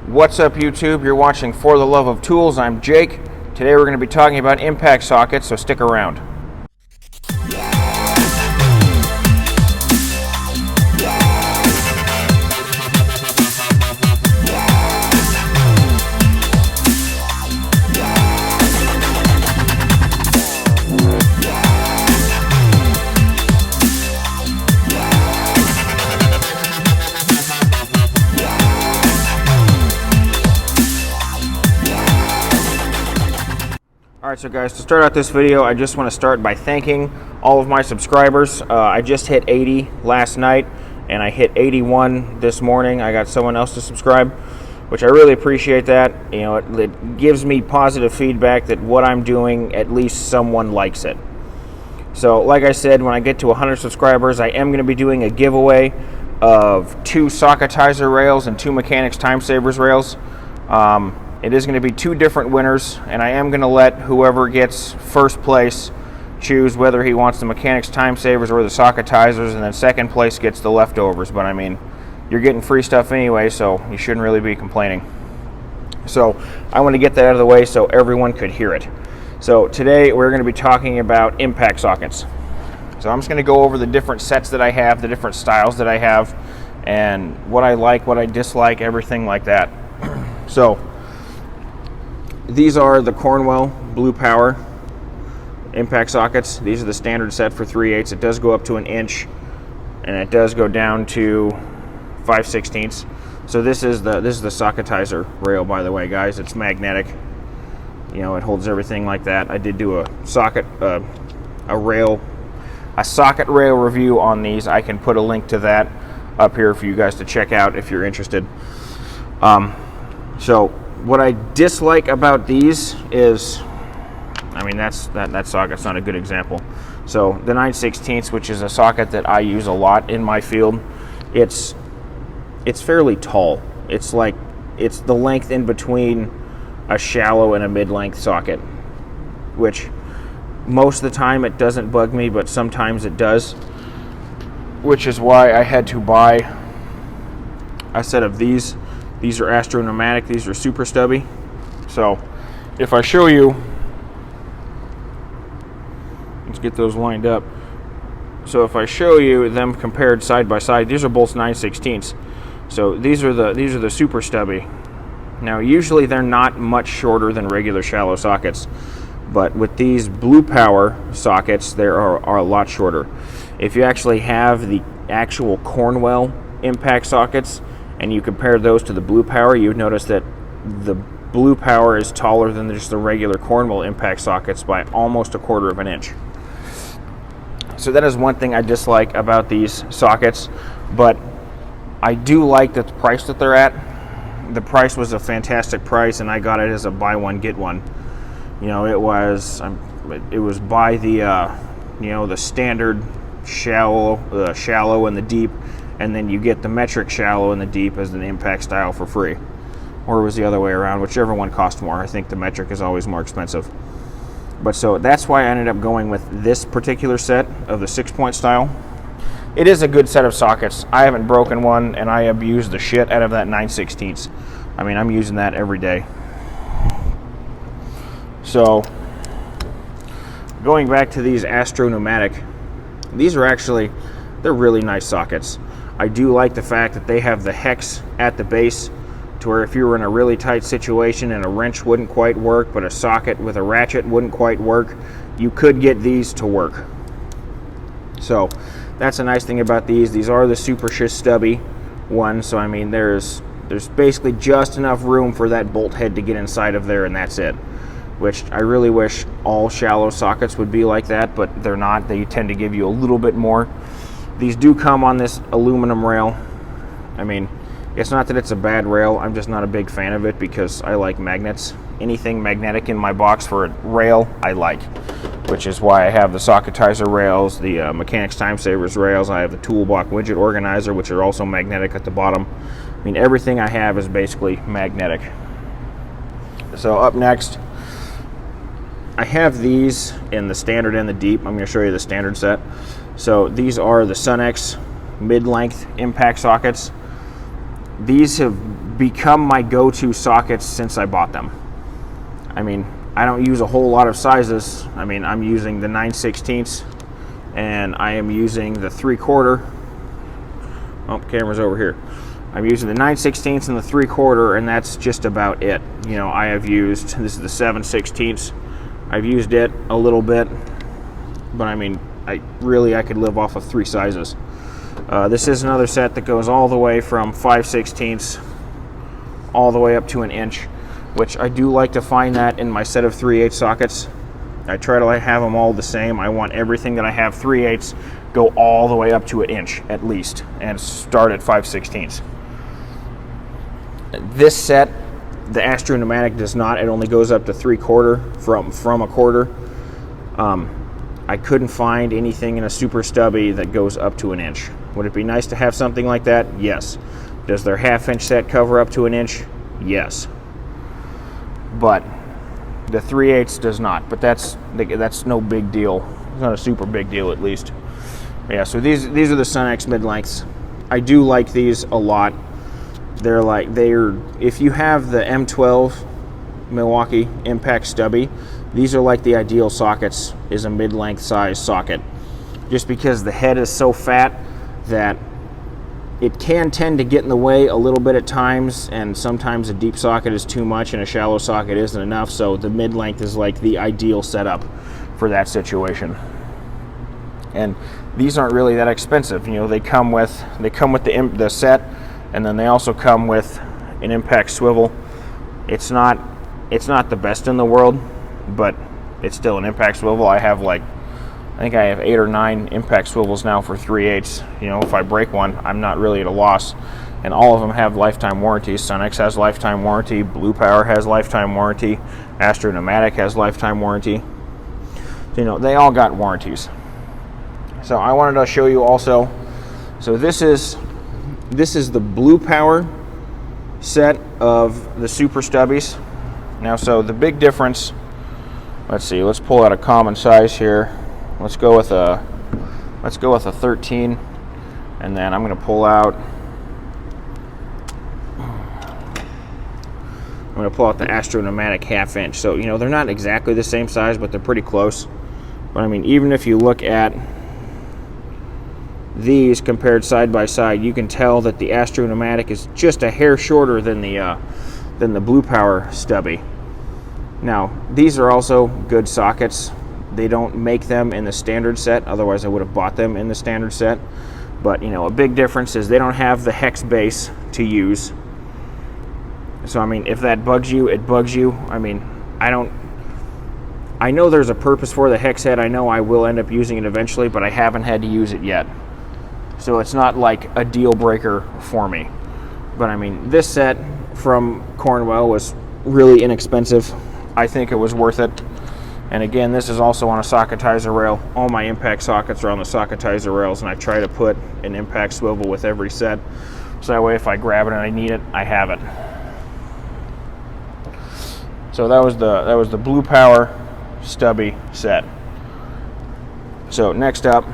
What's up, YouTube? You're watching For the Love of Tools. I'm Jake. Today we're going to be talking about impact sockets, so stick around. Alright, so guys, to start out this video, I just want to start by thanking all of my subscribers. I just hit 80 last night, and I hit 81 this morning. I got someone else to subscribe, which I really appreciate that. You know, it gives me positive feedback that what I'm doing, at least someone likes it. So, like I said, when I get to 100 subscribers, I am going to be doing a giveaway of 2 socketizer rails and 2 mechanics time savers rails. It is going to be 2 different winners, and I am going to let whoever gets first place choose whether he wants the mechanics time savers or the socketizers, and then second place gets the leftovers. But I mean, you're getting free stuff anyway, so you shouldn't really be complaining. So I want to get that out of the way so everyone could hear it. So today we're going to be talking about impact sockets. So I'm just going to go over the different sets that I have, the different styles that I have, and what I like, what I dislike, everything like that. So these are the Cornwell Blue Power impact sockets. These are the standard set for 3/8. It does go up to 1 inch, and it does go down to 5/16. So this is the socketizer rail, by the way, guys. It's magnetic. You know, it holds everything like that. I did do a socket rail review on these. I can put a link to that up here for you guys to check out if you're interested. So what I dislike about these is, I mean, that socket's not a good example. So the 9/16, which is a socket that I use a lot in my field, it's fairly tall. It's the length in between a shallow and a mid-length socket, which most of the time it doesn't bug me, but sometimes it does, which is why I had to buy a set of these. These are Astro Pneumatic. These are super stubby. So if I show you, let's get those lined up. So if I show you them compared side by side, these are both 9/16. So these are the super stubby. Now usually they're not much shorter than regular shallow sockets, but with these Blue Power sockets, they are a lot shorter. If you actually have the actual Cornwell impact sockets and you compare those to the Blue Power, you would notice that the Blue Power is taller than just the regular Cornwell impact sockets by almost 1/4 of an inch. So that is one thing I dislike about these sockets, but I do like the price that they're at. The price was a fantastic price, and I got it as a buy one get one. You know, it was by the the standard shallow and the deep, and then you get the metric shallow and the deep as an impact style for free. Or it was the other way around, whichever one cost more. I think the metric is always more expensive. But so that's why I ended up going with this particular set of the 6-point style. It is a good set of sockets. I haven't broken one, and I abuse the shit out of that 9/16. I mean, I'm using that every day. So going back to these Astro Pneumatic, these are they're really nice sockets. I do like the fact that they have the hex at the base, to where if you were in a really tight situation and a wrench wouldn't quite work, but a socket with a ratchet wouldn't quite work, you could get these to work. So that's a nice thing about these. These are the super stubby ones, so I mean there's basically just enough room for that bolt head to get inside of there, and that's it. Which I really wish all shallow sockets would be like that, but they're not. They tend to give you a little bit more. These do come on this aluminum rail. I mean, it's not that it's a bad rail, I'm just not a big fan of it because I like magnets. Anything magnetic in my box for a rail, I like. Which is why I have the socketizer rails, the mechanics time savers rails. I have the toolbox widget organizer, which are also magnetic at the bottom. I mean, everything I have is basically magnetic. So up next, I have these in the standard and the deep. I'm going to show you the standard set. So these are the Sunex mid-length impact sockets. These have become my go-to sockets since I bought them. I mean, I don't use a whole lot of sizes. I mean, I'm using the 9/16 and I am using the 3/4. Oh, camera's over here. I'm using the 9/16 and the 3/4, and that's just about it. You know, I have used, this is the 7/16. I've used it a little bit, but I mean, I could live off of 3 sizes. This is another set that goes all the way from 5/16 all the way up to 1 inch, which I do like to find that in my set of 3/8 sockets. I try to have them all the same. I want everything that I have 3/8 go all the way up to 1 inch at least, and start at 5/16. This set, the Astro Pneumatic, does not. It only goes up to 3/4 from 1/4. I couldn't find anything in a super stubby that goes up to 1 inch. Would it be nice to have something like that? Yes. Does their 1/2 inch set cover up to 1 inch? Yes. But the 3/8 does not. But that's no big deal. It's not a super big deal, at least. Yeah. So these are the Sunex mid lengths. I do like these a lot. They're if you have the M12 Milwaukee Impact Stubby, these are like the ideal sockets, is a mid-length size socket, just because the head is so fat that it can tend to get in the way a little bit at times, and sometimes a deep socket is too much and a shallow socket isn't enough. So the mid-length is like the ideal setup for that situation. And these aren't really that expensive. You know, they come with the set, and then they also come with an impact swivel. It's not the best in the world, but it's still an impact swivel. I think I have 8 or 9 impact swivels now for 3/8. You know, if I break one, I'm not really at a loss. And all of them have lifetime warranties. Sunex has lifetime warranty. Blue Power has lifetime warranty. Astro Pneumatic has lifetime warranty. So, you know, they all got warranties. So I wanted to show you also. So this is the Blue Power set of the super stubbies. Now, so the big difference, let's see, let's pull out a common size here. Let's go with a 13, and then I'm going to pull out the Astro Pneumatic 1/2 inch. So, you know, they're not exactly the same size, but they're pretty close. But I mean, even if you look at these compared side by side, you can tell that the Astro Pneumatic is just a hair shorter than the Blue Power stubby. Now, these are also good sockets. They don't make them in the standard set, otherwise I would have bought them in the standard set. But, you know, a big difference is they don't have the hex base to use. So, I mean, if that bugs you, it bugs you. I mean, I know there's a purpose for the hex head. I know I will end up using it eventually, but I haven't had to use it yet. So it's not like a deal breaker for me. But I mean, this set from Cornwell was really inexpensive. I think it was worth it. And again, this is also on a socketizer rail. All my impact sockets are on the socketizer rails, and I try to put an impact swivel with every set, so that way if I grab it and I need it, I have it. So that was the Blue Power stubby set. So next up,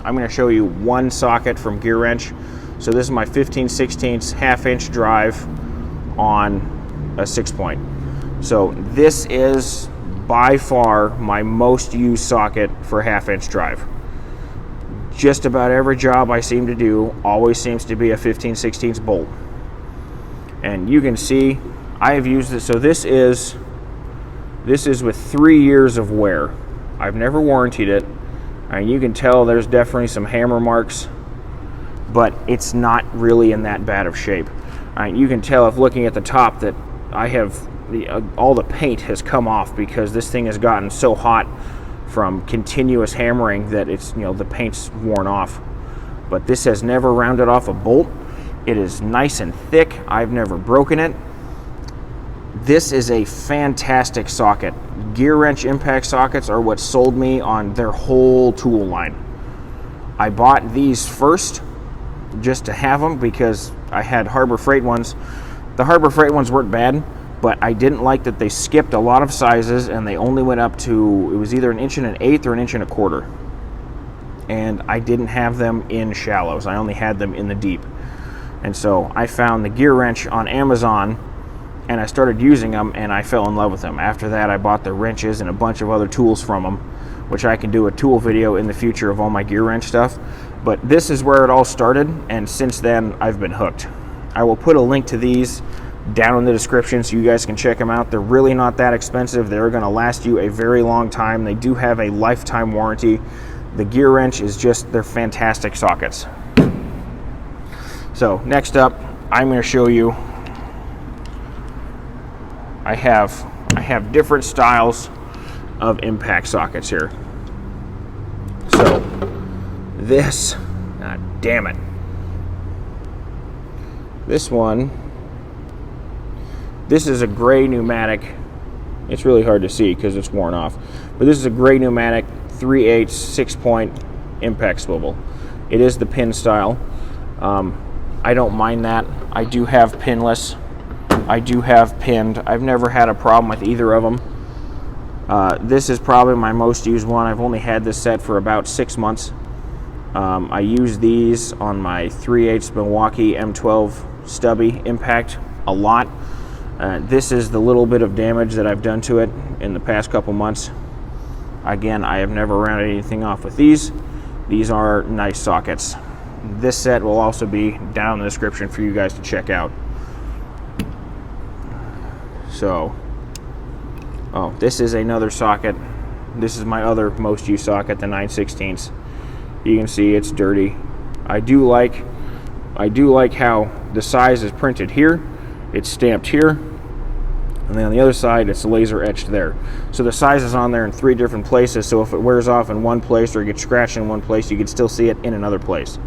I'm going to show you one socket from Gear Wrench. So this is my 15/16 1/2 inch drive on a 6-point. So this is by far my most used socket for 1/2 inch drive. Just about every job I seem to do always seems to be a 15/16 bolt. And you can see I have used it. So this is with 3 years of wear. I've never warrantied it. And you can tell there's definitely some hammer marks, but it's not really in that bad of shape. You can tell if looking at the top that I have all the paint has come off, because this thing has gotten so hot from continuous hammering that it's, you know, the paint's worn off. But this has never rounded off a bolt. It is nice and thick. I've never broken it. This is a fantastic socket. Gear Wrench impact sockets are what sold me on their whole tool line. I bought these first just to have them because I had Harbor Freight ones. The Harbor Freight ones weren't bad, but I didn't like that they skipped a lot of sizes and they only went up to, it was either 1 1/8 or 1 1/4. And I didn't have them in shallows. I only had them in the deep. And so I found the gear wrench on Amazon, and I started using them, and I fell in love with them. After that, I bought the wrenches and a bunch of other tools from them, which I can do a tool video in the future of all my gear wrench stuff. But this is where it all started, and since then, I've been hooked. I will put a link to these down in the description so you guys can check them out. They're really not that expensive. They're going to last you a very long time. They do have a lifetime warranty. The gear wrench is just, they're fantastic sockets. So next up, I'm going to show you, I have different styles of impact sockets here. So this, god damn it, this one, this is a gray pneumatic. It's really hard to see because it's worn off, but this is a gray pneumatic 3/8 6-point impact swivel. It is the pin style. I don't mind that. I do have pinless. I do have pinned. I've never had a problem with either of them. This is probably my most used one. I've only had this set for about 6 months. I use these on my 3/8 Milwaukee M12 stubby impact a lot. This is the little bit of damage that I've done to it in the past couple months. Again, I have never rounded anything off with these. These are nice sockets. This set will also be down in the description for you guys to check out. So, oh, this is another socket. This is my other most used socket, the 9/16. You can see it's dirty. I do like how the size is printed here. It's stamped here, and then on the other side it's laser etched there. So the size is on there in 3 different places, so if it wears off in one place or gets scratched in one place, you can still see it in another place.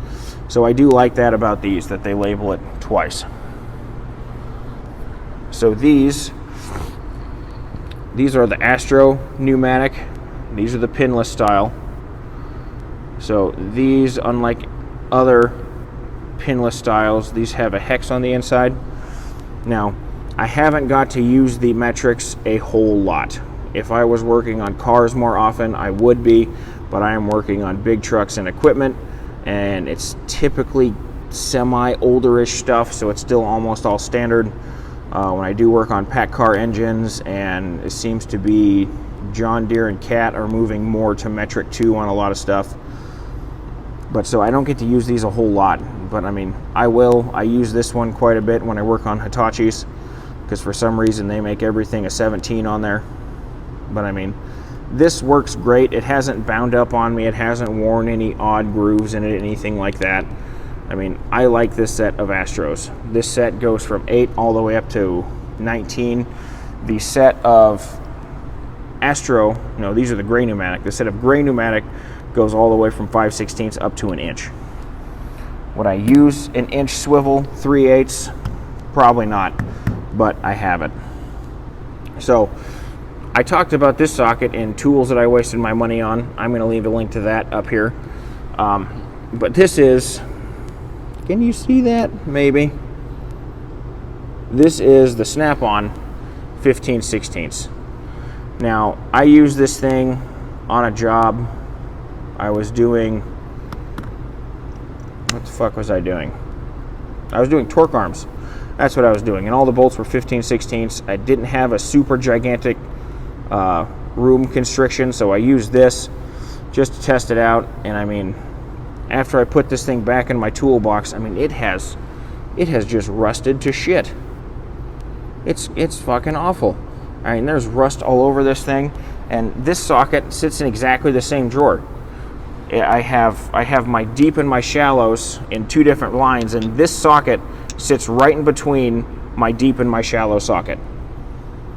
So I do like that about these, that they label it twice. So these are the Astro Pneumatic. These are the pinless style. So these, unlike other pinless styles, these have a hex on the inside. Now, I haven't got to use the metrics a whole lot. If I was working on cars more often, I would be, but I am working on big trucks and equipment, and it's typically semi-olderish stuff, so it's still almost all standard. When I do work on pack car engines, and it seems to be John Deere and Cat are moving more to metric 2 on a lot of stuff. But so I don't get to use these a whole lot, but I mean, I will. I use this one quite a bit when I work on Hitachis, because for some reason they make everything a 17 on there. But I mean, this works great. It hasn't bound up on me. It hasn't worn any odd grooves in it, anything like that. I mean, I like this set of Astros. This set goes from 8 all the way up to 19. The set of Astro, no, these are the gray pneumatic. The set of gray pneumatic goes all the way from 5/16 up to 1 inch. Would I use an inch swivel 3/8? Probably not, but I have it. So I talked about this socket in tools that I wasted my money on. I'm going to leave a link to that up here. But this is, can you see that? Maybe. This is the snap-on 15/16. Now, I use this thing on a job. I was doing, what the fuck was I doing? I was doing torque arms. That's what I was doing, and all the bolts were 15/16. I didn't have a super gigantic room constriction, so I used this just to test it out. And I mean, after I put this thing back in my toolbox, I mean, it has just rusted to shit. It's fucking awful. I mean, there's rust all over this thing, and this socket sits in exactly the same drawer. I have my deep and my shallows in 2 different lines, and this socket sits right in between my deep and my shallow socket.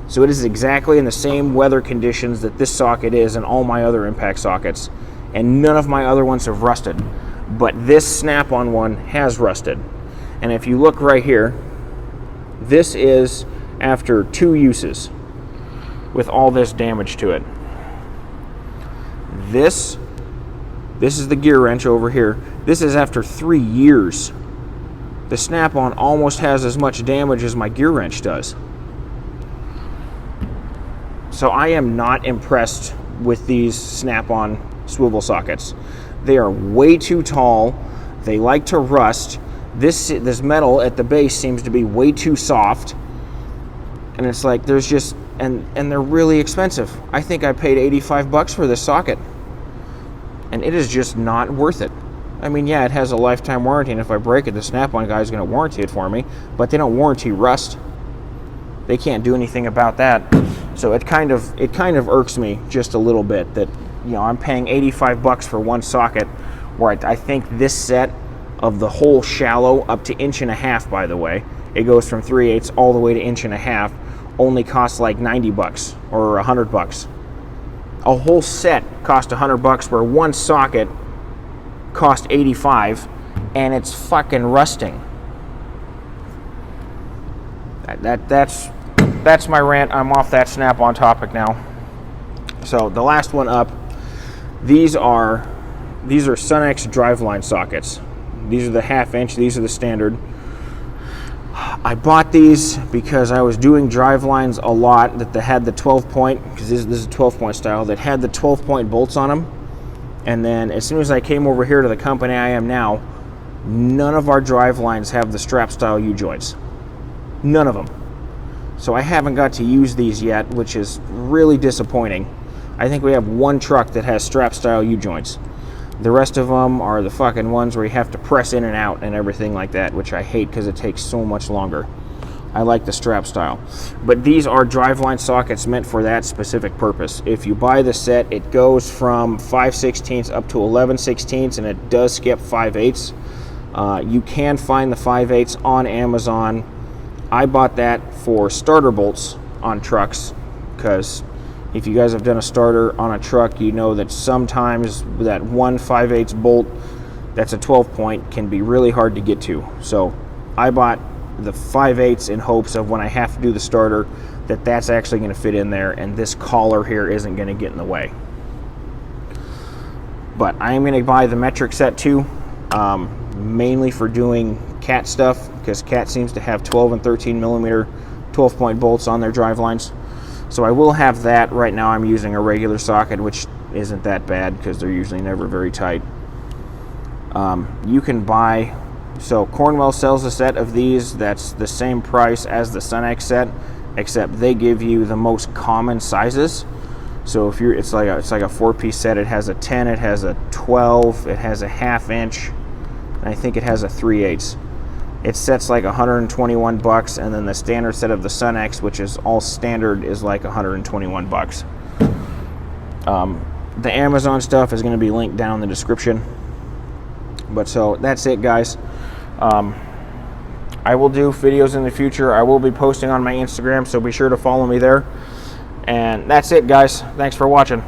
So it is exactly in the same weather conditions that this socket is in all my other impact sockets, and none of my other ones have rusted. But this snap-on one has rusted. And if you look right here, this is after 2 uses with all this damage to it. This is the gear wrench over here. This is after 3 years. The snap-on almost has as much damage as my gear wrench does. So I am not impressed with these snap-on swivel sockets. They are way too tall. They like to rust. This metal at the base seems to be way too soft, and it's like there's just and they're really expensive. I think I paid 85 bucks for this socket, and it is just not worth it. I mean, yeah, it has a lifetime warranty, and if I break it, the Snap-on guy is going to warranty it for me, but they don't warranty rust. They can't do anything about that. So it kind of irks me just a little bit that, you know, I'm paying 85 bucks for one socket, where I think this set of the whole shallow up to 1.5 inch, by the way, it goes from 3/8 all the way to 1.5 inch, only costs like 90 bucks or 100 bucks. A whole set cost 100 bucks, where one socket cost 85, and it's fucking rusting. That's my rant. I'm off that Snap-on topic now. So the last one up, these are Sunex driveline sockets. These are the 1/2 inch. These are the standard. I bought these because I was doing drivelines a lot that had the 12-point, because this is a 12-point style, that had the 12-point bolts on them. And then as soon as I came over here to the company I am now, none of our drivelines have the strap style U-joints. None of them. So I haven't got to use these yet, which is really disappointing. I think we have one truck that has strap style U-joints. The rest of them are the fucking ones where you have to press in and out and everything like that, which I hate because it takes so much longer. I like the strap style. But these are driveline sockets meant for that specific purpose. If you buy the set, it goes from 5/16 up to 11/16, and it does skip 5/8. You can find the 5/8 on Amazon. I bought that for starter bolts on trucks, because if you guys have done a starter on a truck, you know that sometimes that 1 5/8 bolt that's a 12-point can be really hard to get to. So I bought the 5/8 in hopes of when I have to do the starter, that's actually going to fit in there, and this collar here isn't going to get in the way. But I am going to buy the metric set too, mainly for doing Cat stuff, because Cat seems to have 12 and 13 millimeter 12-point bolts on their drivelines. So I will have that. Right now I'm using a regular socket, which isn't that bad because they're usually never very tight. You can buy, so Cornwell sells a set of these that's the same price as the Sunex set, except they give you the most common sizes. So if you're, it's like a 4-piece set. It has a 10, it has a 12, it has a 1/2 inch, and I think it has a 3/8. It sets like 121 bucks, and then the standard set of the Sunex, which is all standard, is like 121 bucks. The Amazon stuff is going to be linked down in the description. But so that's it, guys. I will do videos in the future. I will be posting on my Instagram, so be sure to follow me there. And that's it, guys. Thanks for watching.